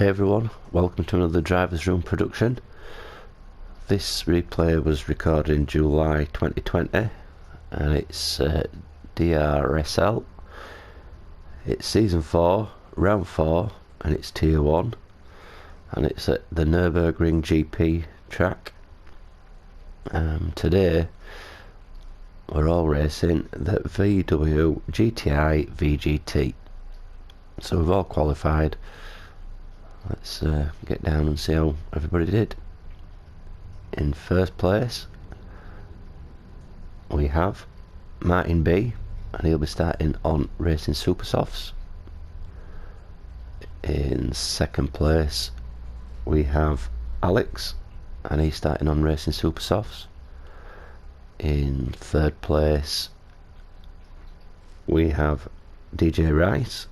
Hey everyone, welcome to another Driver's Room production. This replay was recorded in July 2020 and it's Drsl. It's season 4, round 4, and it's tier 1, and it's at the Nurburg GP track. Today we're all racing the VW GTI VGT, so we've all qualified. Let's get down and see how everybody did. In first place we have Martin B, and he'll be starting on racing super softs. In second place we have Alex, and he's starting on racing super softs. In third place we have DJ Rice,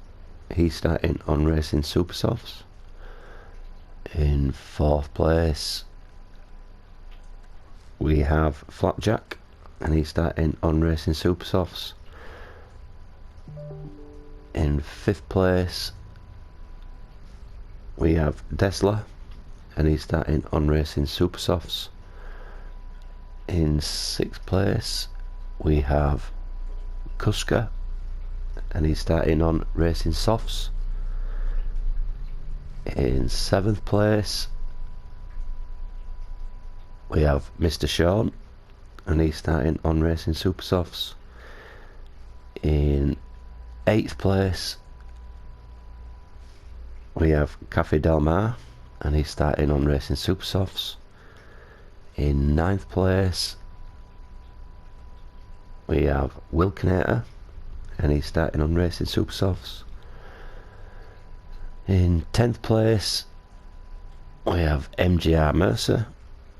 he's starting on racing super softs. In fourth place we have Flapjack, and he's starting on racing super softs. In fifth place we have Drsl, and he's starting on racing super softs. In sixth place we have Kuska, and he's starting on racing softs. In seventh place we have Mr. Sean, and he's starting on racing super softs. In eighth place we have Cafe Del Mar, and he's starting on racing super softs. In ninth place we have Wilkinator, and he's starting on racing super softs. In 10th place we have MGR Mercer,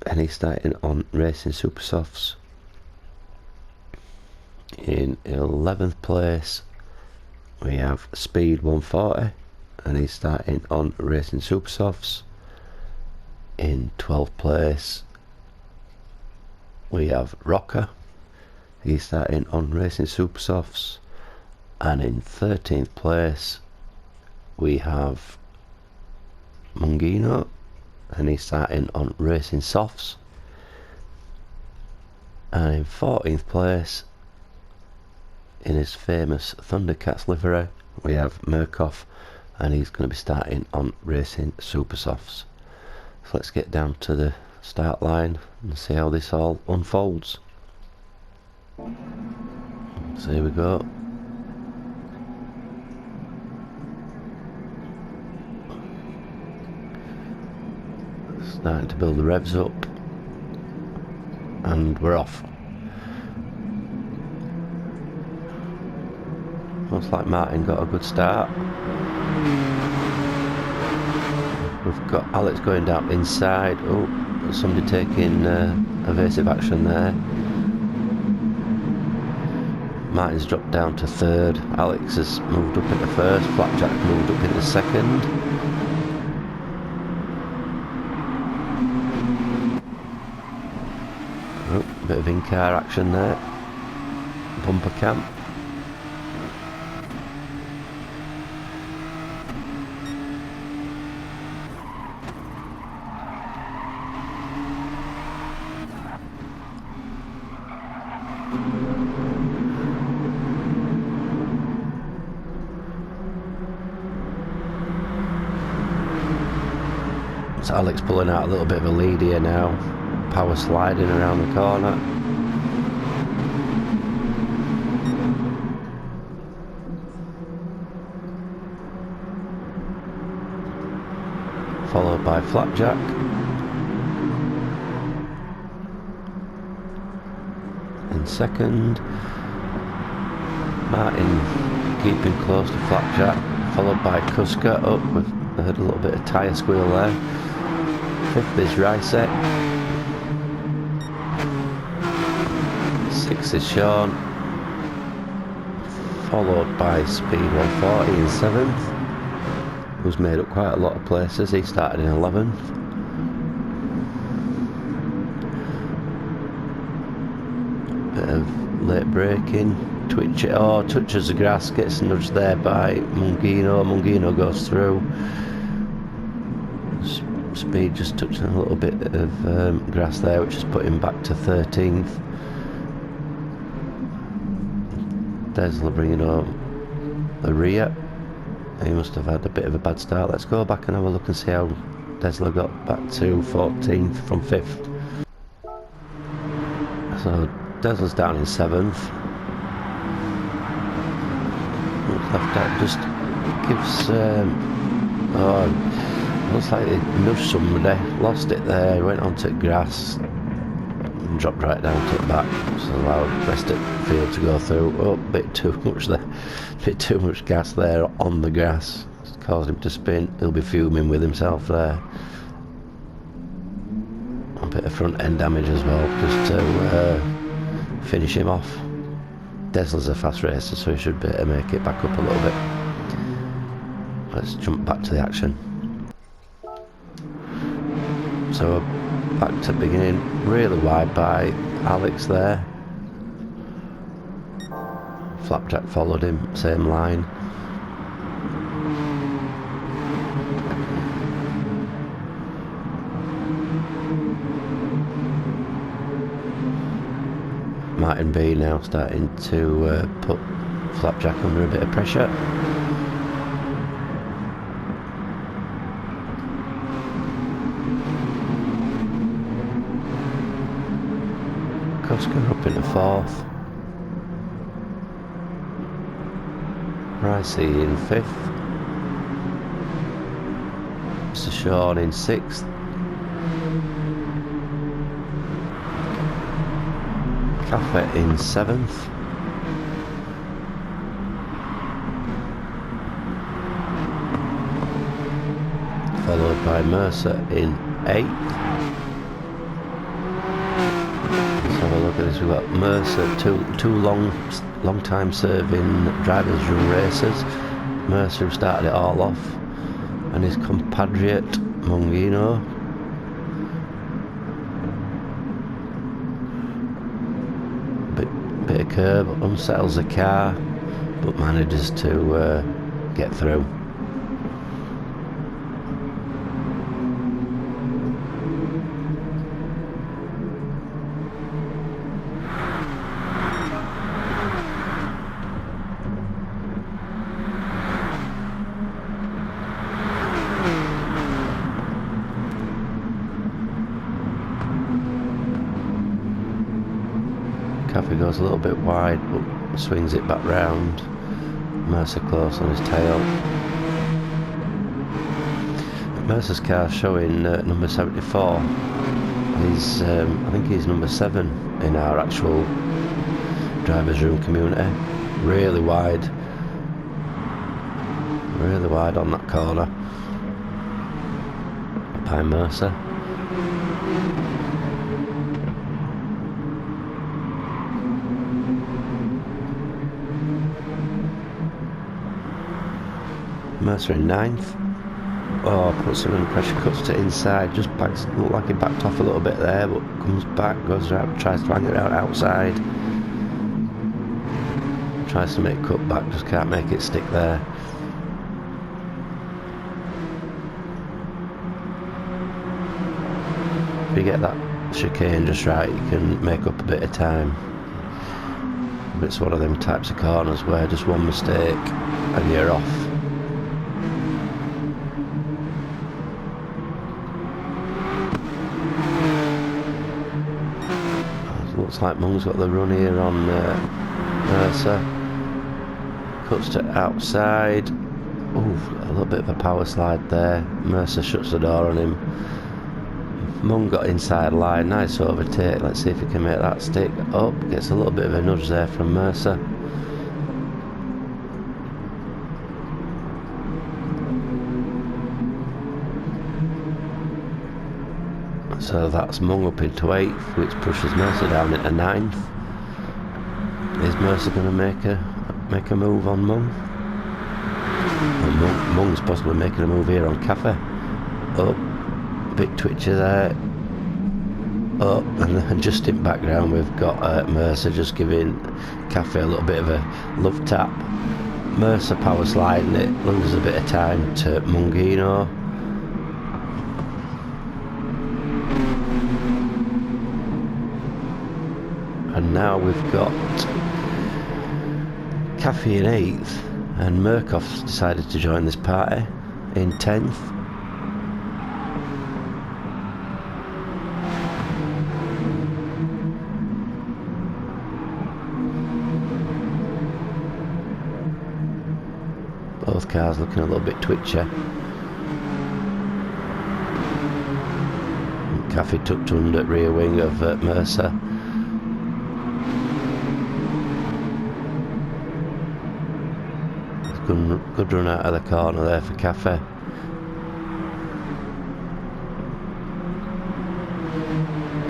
and he's starting on racing super softs. In 11th place we have Speed 140, and he's starting on racing super softs. In 12th place we have Rocker, he's starting on racing super softs. And in 13th place we have Mungino, and he's starting on racing softs. And in 14th place, in his famous Thundercats livery, we have Murkoff, and he's going to be starting on racing super softs. So let's get down to the start line and see how this all unfolds. So here we go. Starting to build the revs up, and we're off. Looks like Martin got a good start. We've got Alex going down inside. Oh, somebody taking evasive action there. Martin's dropped down to third. Alex has moved up into first. Flapjack moved up into second. Bit of in-car action there. Bumper camp. So Alex pulling out a little bit of a lead here now. Power sliding around the corner. Followed by Flapjack. In second, Martin keeping close to Flapjack, followed by Kuska. Oh, we've heard a little bit of tyre squeal there. Fifth is Ricek. Sixth is Sean, followed by Speed 140 in seventh, who's made up quite a lot of places. He started in 11th. Bit of late braking, touches the grass, gets nudged there by Mungino. Mungino goes through. top speed, just touching a little bit of grass there, which has put him back to 13th. Drsl bringing on the rear. He must have had a bit of a bad start. Let's go back and have a look and see how Drsl got back to 14th from 5th. So Drsl's down in 7th. Left out just gives looks like he nudged somebody, lost it there, went onto grass and dropped right down to the back, so allowed the rest of the field to go through. Oh, a bit too much there, a bit too much gas there on the grass, it's caused him to spin. He'll be fuming with himself there. A bit of front end damage as well, just to finish him off. Drsl's a fast racer, so he should be able to make it back up a little bit. Let's jump back to the action. So back to the beginning, really wide by Alex there. Flapjack followed him, same line. Martin B now starting to put Flapjack under a bit of pressure. Koska up into 4th. Ricey in 5th. Mr. Sean in 6th. Cafe in 7th. Followed by Mercer in 8th. Look at this, we've got Mercer, two long time serving drivers room racers. Mercer who started it all off, and his compatriot Mungino. Bit of curb, unsettles the car, but manages to get through. Cafe goes a little bit wide, but swings it back round. Mercer close on his tail. Mercer's car showing number 74. He's, I think he's number 7 in our actual drivers room community. Really wide on that corner by Mercer. Mercer in 9th. Oh, puts him under pressure, cuts to inside, just backs, looked like he backed off a little bit there, but comes back, goes out, tries to hang it out outside. Tries to make cut back, just can't make it stick there. If you get that chicane just right, you can make up a bit of time. But it's one of them types of corners where just one mistake and you're off. Looks like Mung's got the run here on Mercer. Cuts to outside. Ooh, a little bit of a power slide there. Mercer shuts the door on him. Mung got inside line, nice overtake. Let's see if he can make that stick. Oh, gets a little bit of a nudge there from Mercer. So that's Mung up into 8th, which pushes Mercer down into 9th. Is Mercer going to make a move on Mung? Well, Mung's possibly making a move here on Cafe. Oh, bit twitchy there. Oh, and then just in background we've got Mercer just giving Cafe a little bit of a love tap. Mercer power sliding it, loses a bit of time to Mungino. now we've got Cafe in 8th, and Murkoff's decided to join this party in 10th. Both cars looking a little bit twitchy. Cafe tucked under rear wing of Mercer. Good run out of the corner there for Cafe.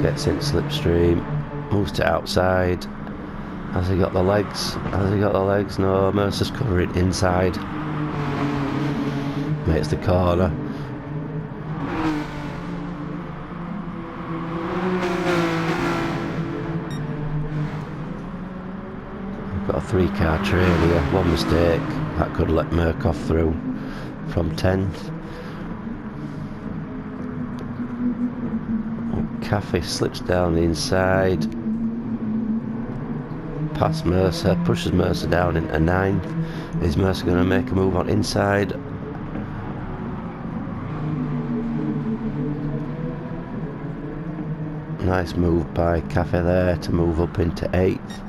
Gets in slipstream, moves to outside. Has he got the legs? Has he got the legs? No, Mercer's covering inside. Makes the corner. We've got a 3-car trail here. One mistake that could let Murkoff through from 10th. Cafe slips down the inside, past Mercer, pushes Mercer down into 9th. Is Mercer going to make a move on inside? Nice move by Cafe there to move up into 8th.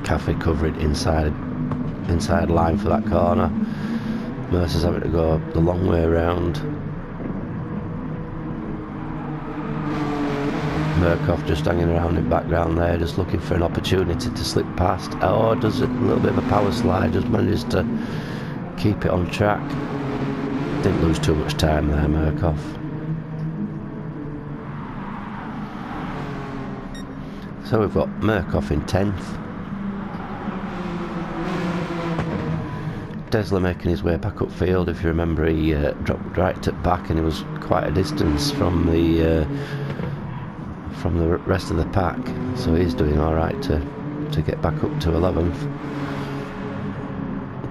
Cafe covering inside line for that corner. Mercer's having to go the long way around. Murkoff just hanging around in background there, just looking for an opportunity to slip past. Oh, does a little bit of a power slide, just manages to keep it on track. Didn't lose too much time there, Murkoff. So we've got Murkoff in 10th. Drsl making his way back upfield. If you remember, he dropped right at back and he was quite a distance from the rest of the pack, so he's doing alright to get back up to 11th.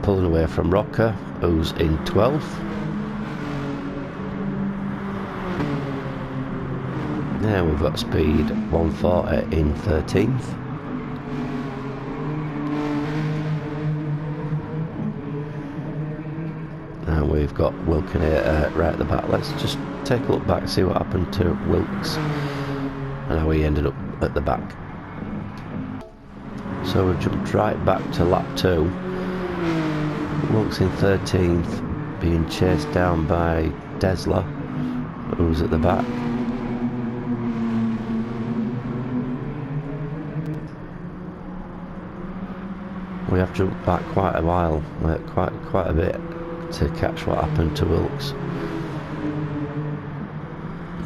Pulling away from Rocker, who's in 12th. Now we've got speed 140 in 13th. And we've got Wilkinator right at the back. Let's just take a look back, see what happened to Wilkes and how he ended up at the back. So we've jumped right back to lap 2. Wilkes in 13th, being chased down by Drsl, who's at the back. We have jumped back quite a while, quite a bit, to catch what happened to Wilkes.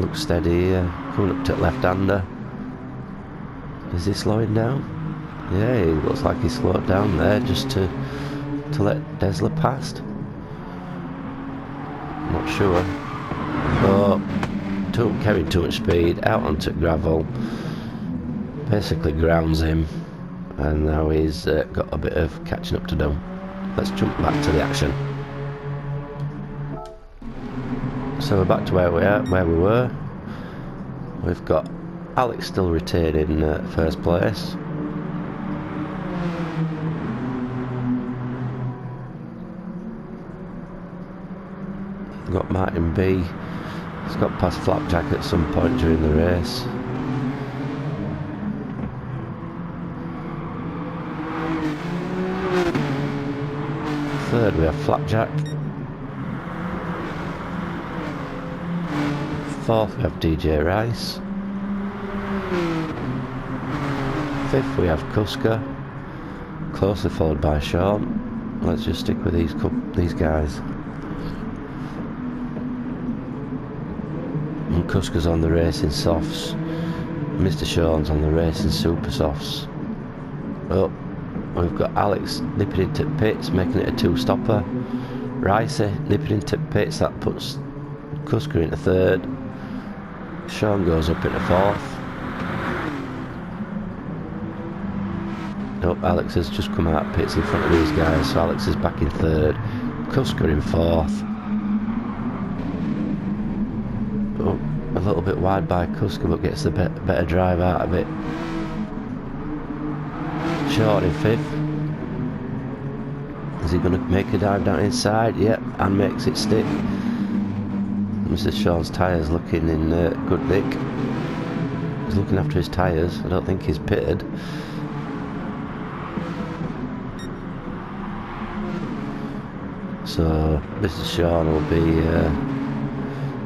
Looks steady here, coming up to left-hander. Is he slowing down? Yeah, he looks like he slowed down there just to let Drsl past. Not sure. But carrying too much speed, out onto gravel, basically grounds him, and now he's got a bit of catching up to do. Let's jump back to the action. So we're back to where we were. We've got Alex still retaining first place. We've got Martin B. He's got past Flapjack at some point during the race. Third we have Flapjack. Fourth we have DJ Rice. Fifth we have Kuska, closely followed by Sean. Let's just stick with these guys. And Kuska's on the racing softs. Mr. Sean's on the racing super softs. Oh, we've got Alex nipping into pits, making it a 2-stopper. Rice nipping into pits, that puts Kuska into 3rd. Sean goes up into 4th. Nope, Alex has just come out of pits in front of these guys, so Alex is back in 3rd. Kuska in fourth. Oh, a little bit wide by Kuska, but gets the better drive out of it. Short in fifth. Is he going to make a dive down inside? Yep, and makes it stick. Mr. Sean's tyres looking in good nick. He's looking after his tyres. I don't think he's pitted. So Mr. Sean will be,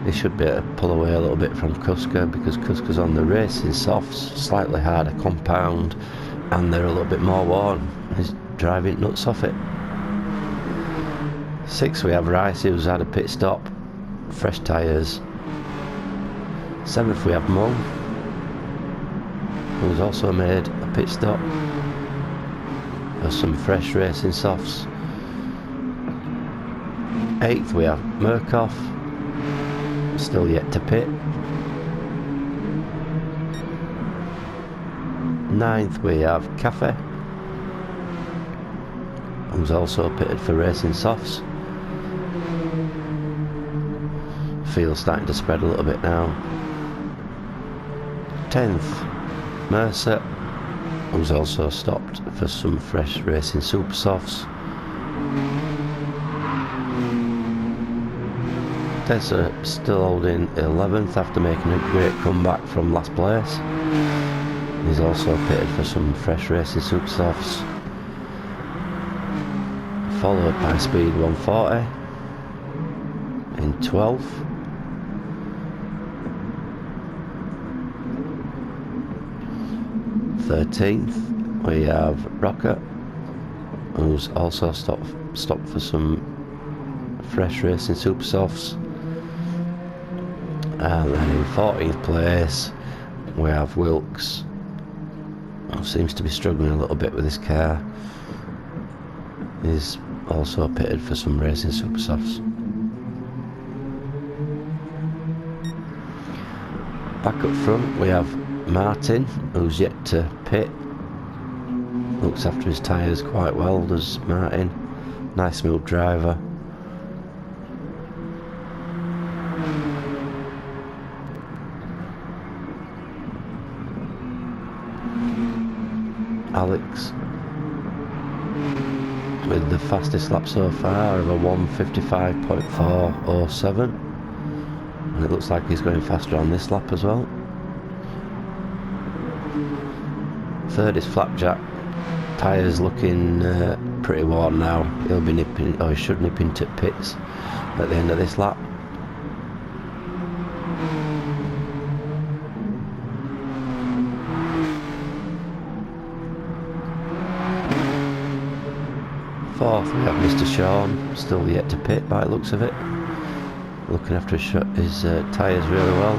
he should be able to pull away a little bit from Kuska, because Kuska's on the racing softs, slightly harder compound, and they're a little bit more worn. He's driving nuts off it. Sixth we have Rice, who's had a pit stop, fresh tyres. Seventh we have Mung, who's also made a pit stop. There's some fresh racing softs. Eighth we have Murkoff, still yet to pit. Ninth we have Cafe, who's also pitted for racing softs. Field's starting to spread a little bit now. 10th Mercer, who's also stopped for some fresh racing super softs. Drsl still holding 11th after making a great comeback from last place. He's also pitted for some fresh racing super softs. Followed by Speed 140 in 12th. Thirteenth we have Rocket, who's also stopped for some fresh racing super softs. And then in 14th place we have Wilkes, who seems to be struggling a little bit with his car. He's also pitted for some racing super softs. Back up front we have Martin, who's yet to pit. Looks after his tyres quite well, does Martin. Nice smooth driver. Alex with the fastest lap so far of a 1:55.407, and it looks like he's going faster on this lap as well. Third is Flapjack. Tyres looking pretty worn now. He'll be nipping, or he should nip into pits at the end of this lap. Fourth we have Mr. Sean, still yet to pit by the looks of it. Looking after his tyres really well.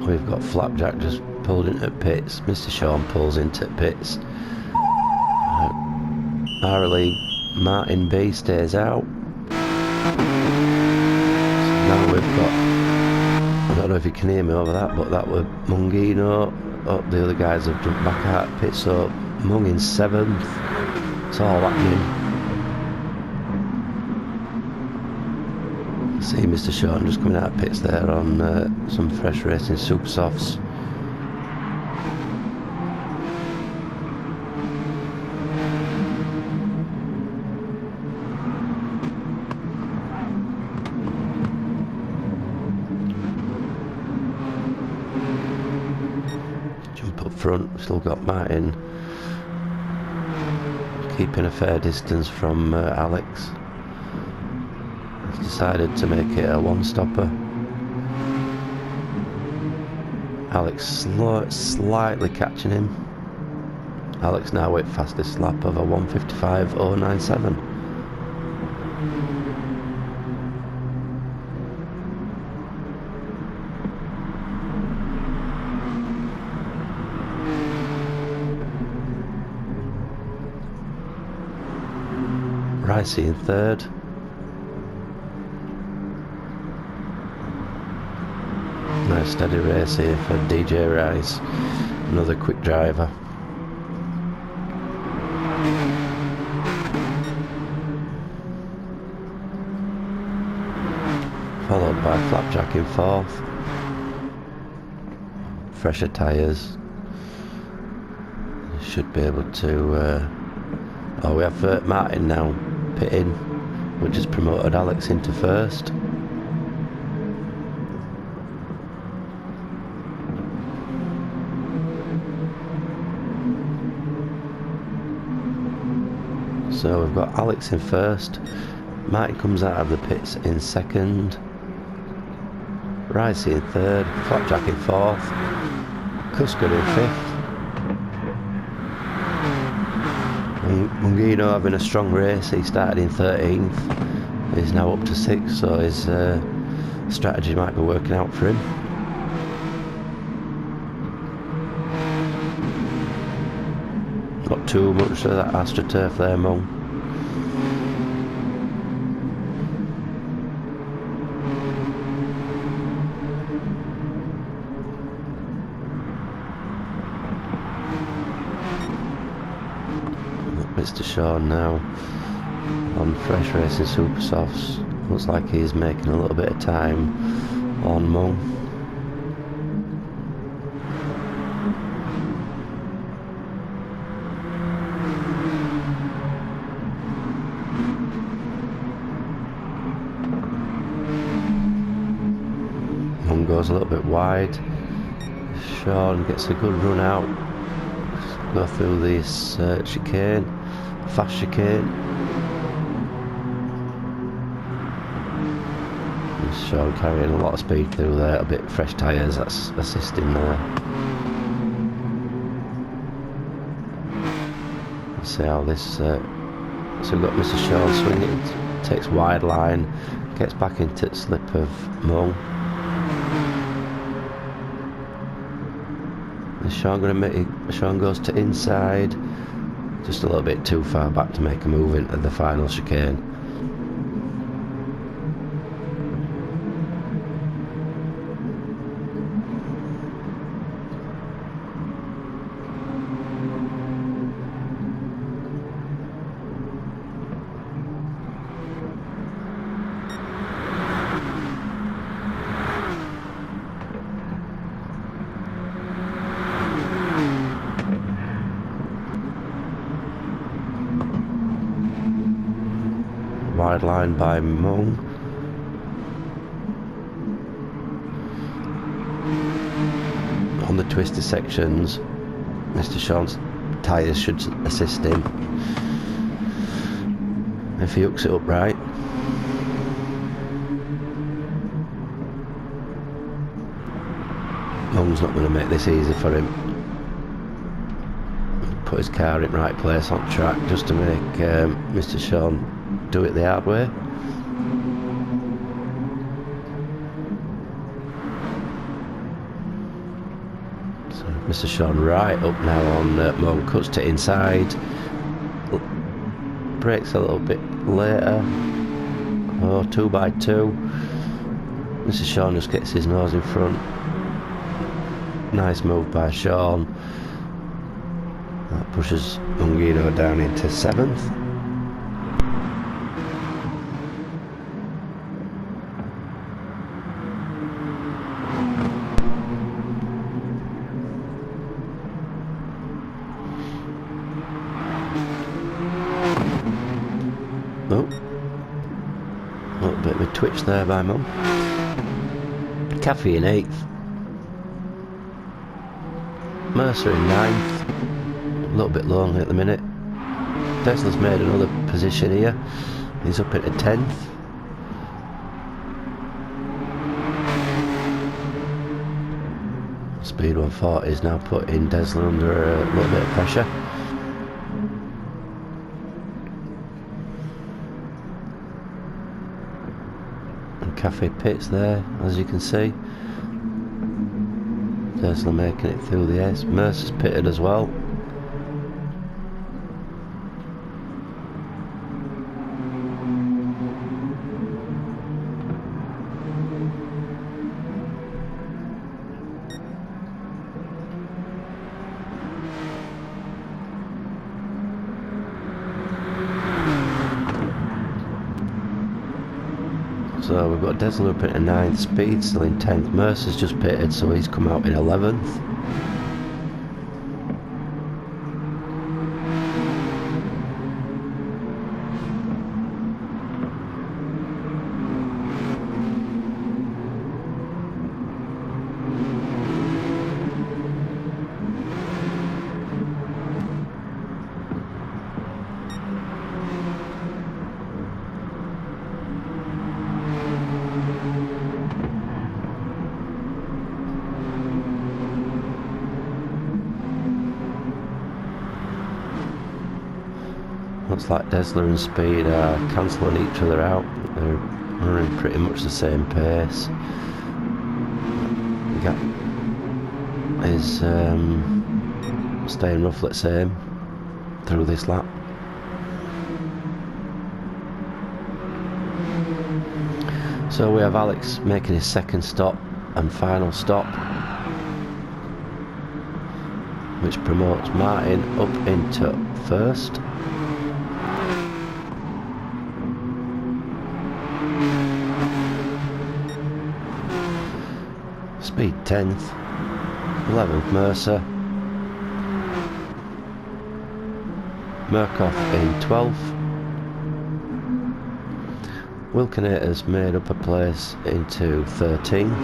We've got Flapjack just pulled into pits. Mr. Sean pulls into pits. RLE Martin B stays out. So now we've got, I don't know if you can hear me over that, but that were Mungino. Oh, the other guys have jumped back out of pit, so Mung in 7th. It's all happening. See Mr. Sean just coming out of pits there on some fresh racing super softs. Jump up front, still got Martin keeping a fair distance from Alex. Decided to make it a one-stopper. Alex slightly catching him. Alex now with fastest lap of a 1:55.097. Ricey in third. Nice steady race here for DJ Rice, another quick driver. Followed by Flapjack in fourth. Fresher tyres. Should be able to... oh, we have Martin now pitting, which has promoted Alex into first. So we've got Alex in first, Martin comes out of the pits in second, Ricey in third, Flapjack in fourth, Cusker in fifth. Mungino having a strong race, he started in 13th, he's now up to 6th, so his strategy might be working out for him. Not too much of that AstroTurf there, Mung. Mr. Sean now on Fresh Racing Super Softs. Looks like he's making a little bit of time on Mung. Mung goes a little bit wide. Sean gets a good run out. Go through this chicane, fast chicane. And Sean carrying a lot of speed through there, a bit fresh tyres, that's assisting there. Let's see how this, so we've got Mr. Sean swinging, takes wide line, gets back into the slip of Mung. Sean goes to inside, just a little bit too far back to make a move into the final chicane. Wide line by Mung. On the twisty sections, Mr. Sean's tyres should assist him if he hooks it up right. Mung's not going to make this easy for him. Put his car in right place on track just to make Mr. Sean do it the hard way. So Mr. Sean right up now on Mung, cuts to inside, brakes a little bit later. Oh, 2x2. Mr. Sean just gets his nose in front. Nice move by Sean. That pushes Mungino down into 7th. Oh, a little bit of a twitch there by Mum. Caffey in 8th. Mercer in 9th. A little bit lonely at the minute. Tesla's made another position here. He's up into 10th. Speed 140 is now putting Drsl under a little bit of pressure. Cafe pits there, as you can see. Drsl making it through the S. Mercer's pitted as well. So we've got Drsl up into 9th, Speed still in 10th, Mercer's just pitted, so he's come out in 11th. Looks like Drsl and Speed are cancelling each other out. They're running pretty much the same pace. The gap is staying roughly the same through this lap. So we have Alex making his second stop and final stop, which promotes Martin up into first. Speed 10th, 11th Mercer, Murkoff in 12th, Wilkinator's made up a place into 13th,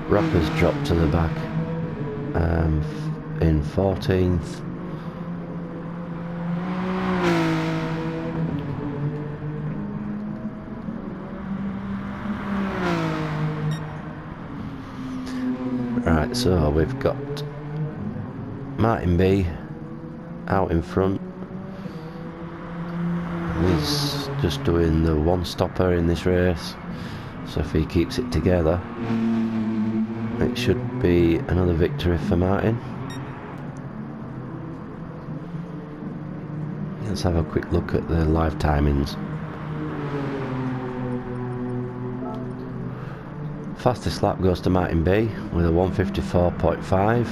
Rocker's dropped to the back in 14th, right, so we've got Martin B out in front. He's just doing the one stopper in this race, so if he keeps it together it should be another victory for Martin. Let's have a quick look at the live timings. Fastest lap goes to Martin B with a 1:54.5,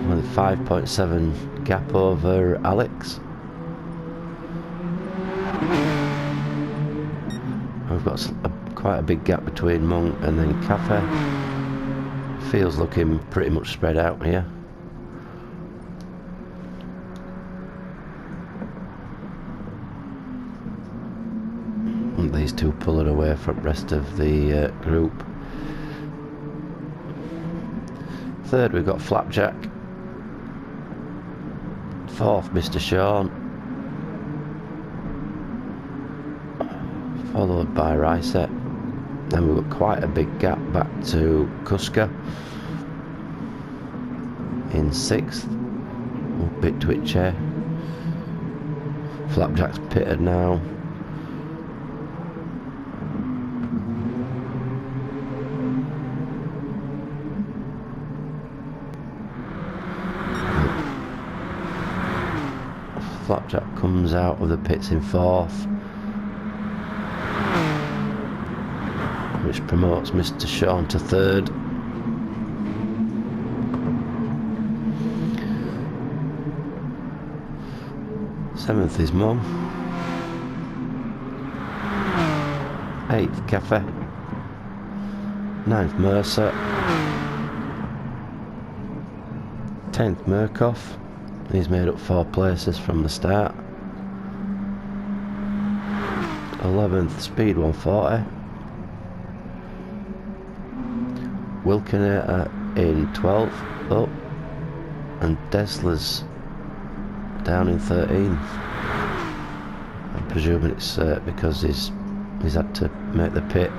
with a 5.7 gap over Alex. We've got quite a big gap between Monk and then Cafe. Feels looking pretty much spread out here. And these two pulling away from the rest of the group. Third we've got Flapjack. Fourth Mr. Sean. Followed by Ryset. Then we've got quite a big gap back to Kuska in 6th. A bit twitchy. Flapjack's pitted now. Flapjack comes out of the pits in 4th, which promotes Mr. Sean to 3rd. Seventh is Mum. 8th Cafe. 9th Mercer. 10th Murkoff. He's made up 4 places from the start. 11th Speed 140. Wilkinator in 12th up, and Drsl down in 13th. I'm presuming it's because he's had to make the pit.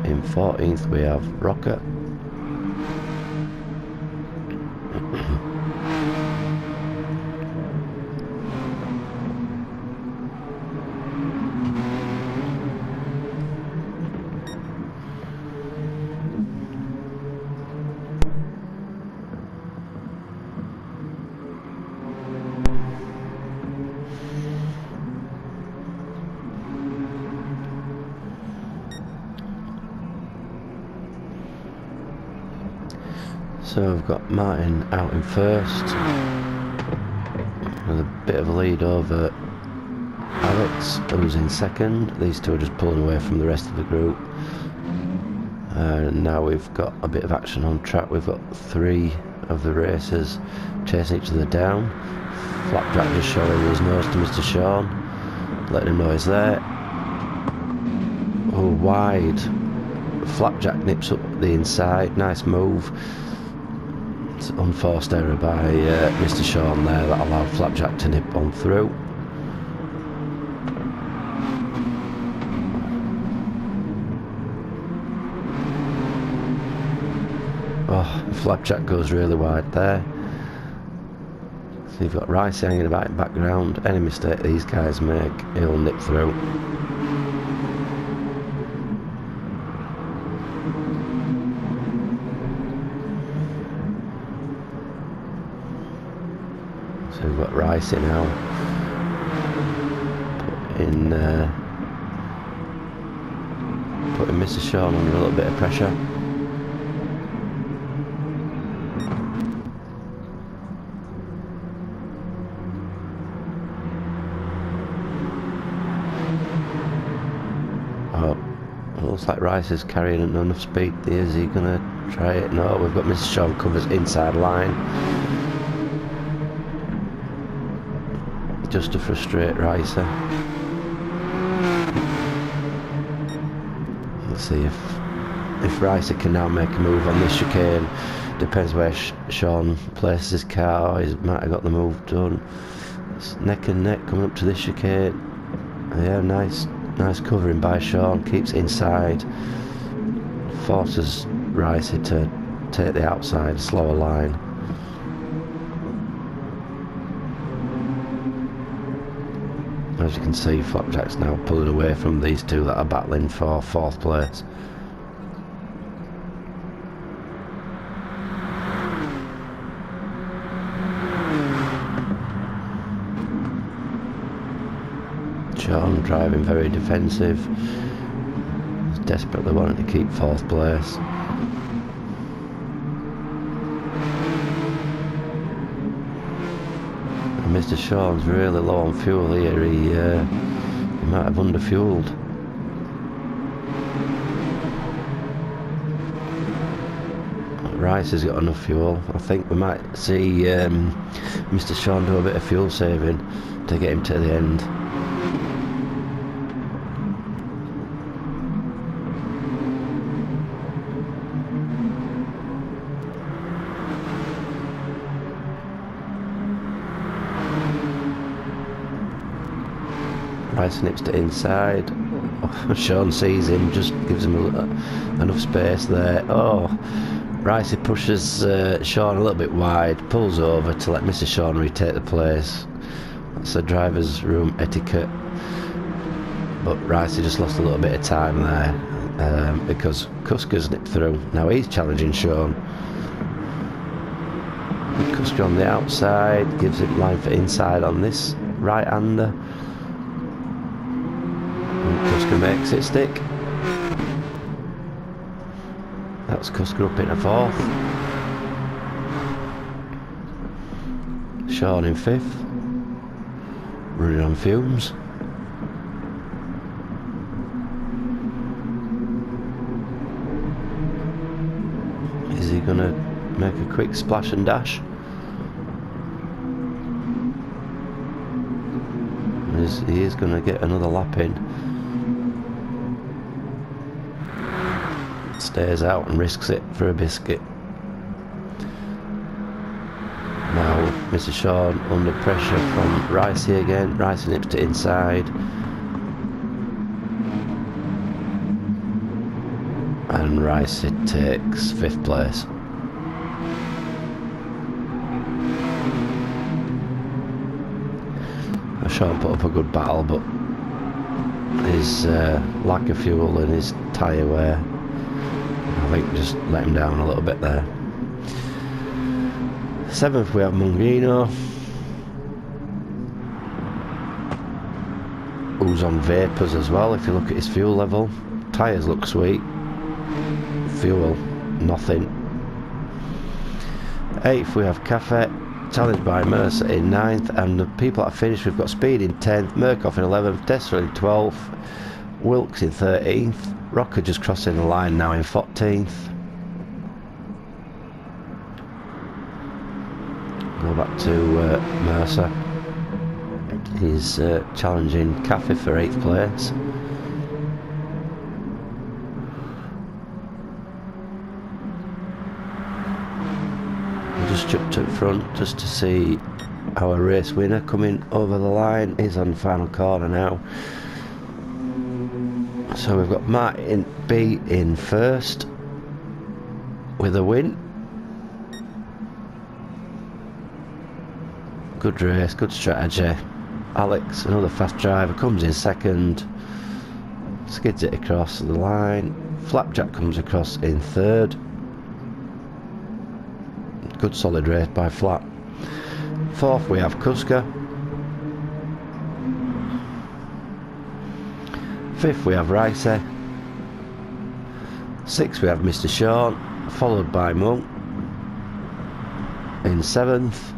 In 14th we have Rocket. So I've got Martin out in first with a bit of a lead over Alex, who's in second. These two are just pulling away from the rest of the group. Now we've got a bit of action on track. We've got 3 of the racers chasing each other down. Flapjack just showing his nose to Mr. Sean, letting him know he's there. Oh, wide. Flapjack nips up the inside. Nice move. It's unforced error by Mr. Sean there that allowed Flapjack to nip on through. Oh, Flapjack goes really wide there. So you've got Rice hanging about in the background. Any mistake these guys make, he'll nip through. So we've got Rice now. Putting Mr. Sean under a little bit of pressure. Looks like Rice is carrying enough speed. Is he going to try it? No, we've got Mr. Sean covers inside line. Just to frustrate Ricer. Let's see if Ricer can now make a move on this chicane. Depends where Sean places his car. He might have got the move done. It's neck and neck coming up to this chicane. Yeah, nice covering by Sean, keeps inside, forces Ricey to take the outside, slower line. As you can see, Flapjack's now pulling away from these two that are battling for 4th place. Sean driving very defensive. He's desperately wanting to keep 4th place. And Mr. Sean's really low on fuel here. He might have underfueled. Rice has got enough fuel. I think we might see Mr. Sean do a bit of fuel saving to get him to the end. Rice nips to inside. Oh, Sean sees him, just gives him enough space there. Oh, Rice pushes Sean a little bit wide, pulls over to let Mr. Sean retake the place. That's the driver's room etiquette. But Rice just lost a little bit of time there because Cusker's nipped through. Now he's challenging Sean. Cusker on the outside, gives him line for inside on this right-hander. Cusker makes it stick. That's Cusker up into 4th. Sean in 5th. Running on fumes. Is he going to make a quick splash and dash? He is going to get another lap in. Stays out and risks it for a biscuit. Now Mr. Sean under pressure from Ricey again. Ricey nips to inside. And Ricey takes 5th place. Sean put up a good battle, but his lack of fuel and his tyre wear, I think, just let him down a little bit there. 7th we have Mungino, who's on vapours as well. If you look at his fuel level, tyres look sweet, fuel nothing. 8th we have Cafe, challenged by Mercer in 9th, and the people that have finished, we've got Speed in 10th, Murkoff in 11th, Drsl in 12th, Wilkes in 13th, Rocker just crossing the line now in 14th. Go back to Mercer. He's challenging Cafe for 8th place. We'll just jump to the front just to see our race winner coming over the line. He's on the final corner now. So we've got Martin B in first with a win. Good race, good strategy. Alex, another fast driver, comes in second, skids it across the line. Flapjack comes across in third. Good solid race by Flap. Fourth we have Kuska. Fifth we have Ricey. Sixth we have Mr. Sean, followed by Monk in 7th.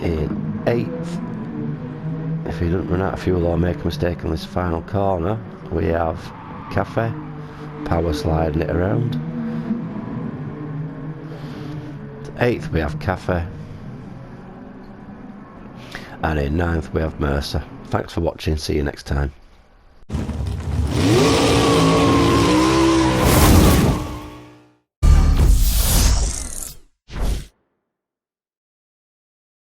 In 8th, if he doesn't run out of fuel or make a mistake on this final corner, we have Cafe, power sliding it around. 8th we have Cafe, and in 9th we have Mercer. Thanks for watching, see you next time.